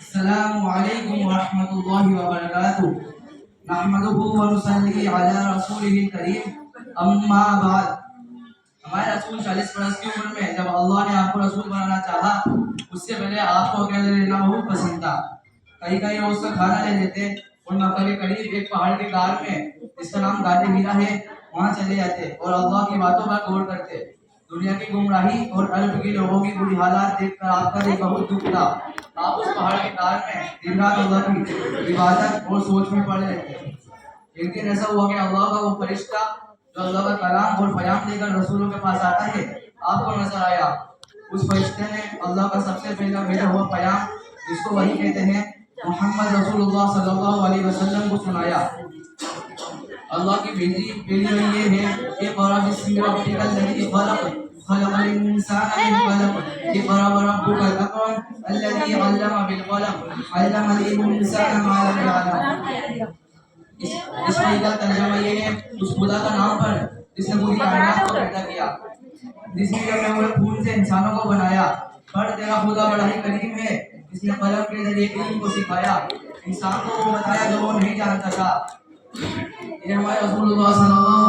السلام علیکم ورحمۃ اللہ وبرکاتہ نحمدہ ونصلی علی رسولہ الکریم اما بعد۔ ہمارے رسول 40 برس کی عمر میں جب اللہ نے آپ کو رسول بنانا چاہا، اس سے پہلے آپ کو اکیلے رہنا بہت پسند تھا۔ کہیں کہیں وہ اس کا کھانا لے لیتے اور مکہ کے قریب ایک پہاڑ کے غار میں جس کا نام غار ہیرا ہے وہاں چلے جاتے اور اللہ کی باتوں پر غور کرتے۔ دنیا کی گمراہی اور عرب کے لوگوں کی بری حالات دیکھ کر آپ کا دل بہت دکھ تھا۔ آپ اس پہاڑ کے غار میں دن رات اللہ کی عبادت اور سوچ میں پڑے رہتے۔ ایک دن ایسا ہوا کہ اللہ کا وہ فرشتہ جو اللہ کا کلام اور پیام لے کر رسولوں کے پاس آتا ہے آپ کو نظر آیا۔ اس فرشتے نے اللہ کا سب سے پہلا بھیجا ہوا پیام جس کو وحی کہتے ہیں محمد رسول اللہ صلی اللہ علیہ وسلم کو سنایا۔ اللہ کی بھیجی پہلی وحی یہ ہے کہ اقرأ بسم ربک الذی خلق خلق الانسان من علق اقرأ وربک الاکرم الذی علم بالقلم علم الانسان ما لم یعلم۔ اس وحی کا ترجمہ یہ ہے اس خدا کا نام پر جس نے پوری کائنات کو پیدا کیا، جس نے جمے ہوئے خون سے انسانوں کو بنایا۔ پر تیرا خدا بڑا ہی کریم ہے جس نے قلم کے ذریعے علم کو سکھایا، انسان کو وہ بتایا جو وہ نہیں جانتا تھا۔ یہ ہمارے رسول اللہ صلی اللہ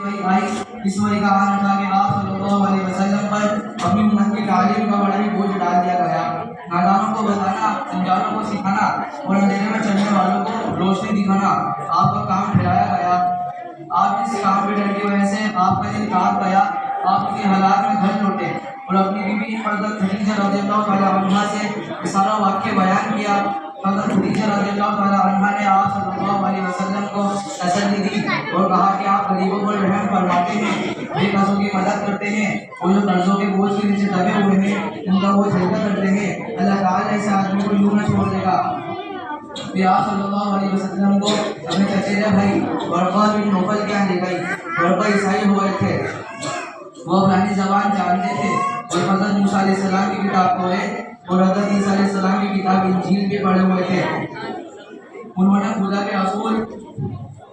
علیہ وسلم اس وحی کا آنا تھا کہ آپ صلی اللہ علیہ وسلم پر اپنی منحقق تعلیم کا بڑا ہی بوجھ ڈال دیا گیا۔ نادانوں کو بتانا، انجانوں کو سکھانا اور اندھیرے میں چلنے والوں کو روشنی دکھانا آپ کا کام ٹھہرایا گیا۔ آپ اس کام پہ ڈر کی وجہ سے آپ کا دل کاپ گیا۔ آپ اسی حالات میں گھر لوٹے اور اپنی بیوی حضرت خدیجہ رضی اللہ تعالیٰ عنہا سے یہ سارا واقعہ بیان کیا۔ حضرت خدیجہ رضی اللہ تعالیٰ عنہا نے آپ صلی اللہ علیہ وسلم کو تسلی دی اور کہا کہ آپ غریبوں پر رحم فرماتے ہیں، بے قصوں کی مدد کرتے ہیں اور جو قرضوں کے بوجھ کے نیچے دبے ہوئے ہیں ان کا بوجھ ہلکا کرتے ہیں۔ اللہ تعالیٰ اس آدمی کو یوں نہ چھوڑ دے گا۔ پھر آپ صلی اللہ علیہ وسلم کو اپنے چچیرے بھائی ورقہ بن نوفل کی آنے گئی۔ ورقہ عیسائی ہوئے تھے، وہ عبرانی زبان جانتے تھے اور حضرت موسیٰ علیہ السلام کی کتاب توریت اور حضرت عیسیٰ علیہ السلام کی کتاب انجیل بھی پڑھے ہوئے تھے۔ انہوں نے خدا کے رسول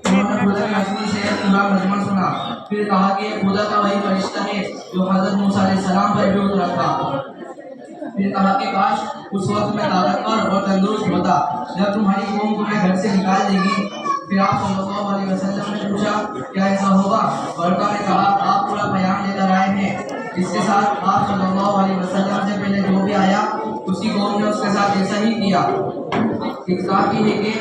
سے پورا مجمع سنا، پھر کہا کہ یہ خدا کا وہی فرشتہ ہے جو حضرت موسیٰ علیہ السلام پر بھی اترا تھا۔ پھر کہا کہ کاش اس وقت میں طاقتور اور تندرست ہوتا جب تمہاری قوم تمہیں گھر سے نکال دے گی۔ پھر آپ صلی اللہ علیہ وسلم نے پوچھا کیا ایسا ہوگا؟ ورقہ نے کہا آپ پورا بیان لے کر آئے ہیں۔ اس کے ساتھ آپ صلی اللہ علیہ وسلم سے پہلے جو بھی آیا اسی قوم نے اس کے ساتھ ایسا ہی کیا۔ اختلاف یہ ہے کہ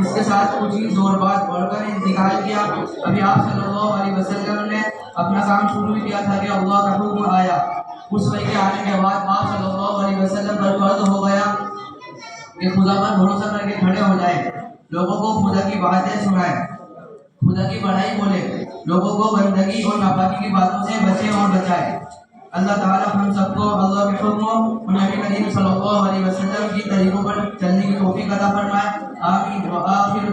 اس کے ساتھ کچھ ہی زور بعد ورقہ نے انتقال کیا۔ ابھی آپ صلی اللہ علیہ وسلم نے اپنا کام شروع کیا تھا کہ اللہ کا حکم آیا۔ اس وحی کے آنے کے بعد آپ صلی اللہ علیہ وسلم پر فرض ہو گیا کہ خدا پر بھروسہ کر کے کھڑے ہو جائیں، لوگوں کو خدا کی باتیں سنائیں، خدا کی بڑائی بولے، لوگوں کو گندگی اور ناپاکی کی باتوں سے بچیں اور بچائیں۔ اللہ تعالیٰ ہم سب کو اللہ کے حکم اور نبی کریم صلی اللہ علیہ وسلم کی طریقوں پر چلنے کی توفیق عطا فرمائے۔ آمین۔ وآخر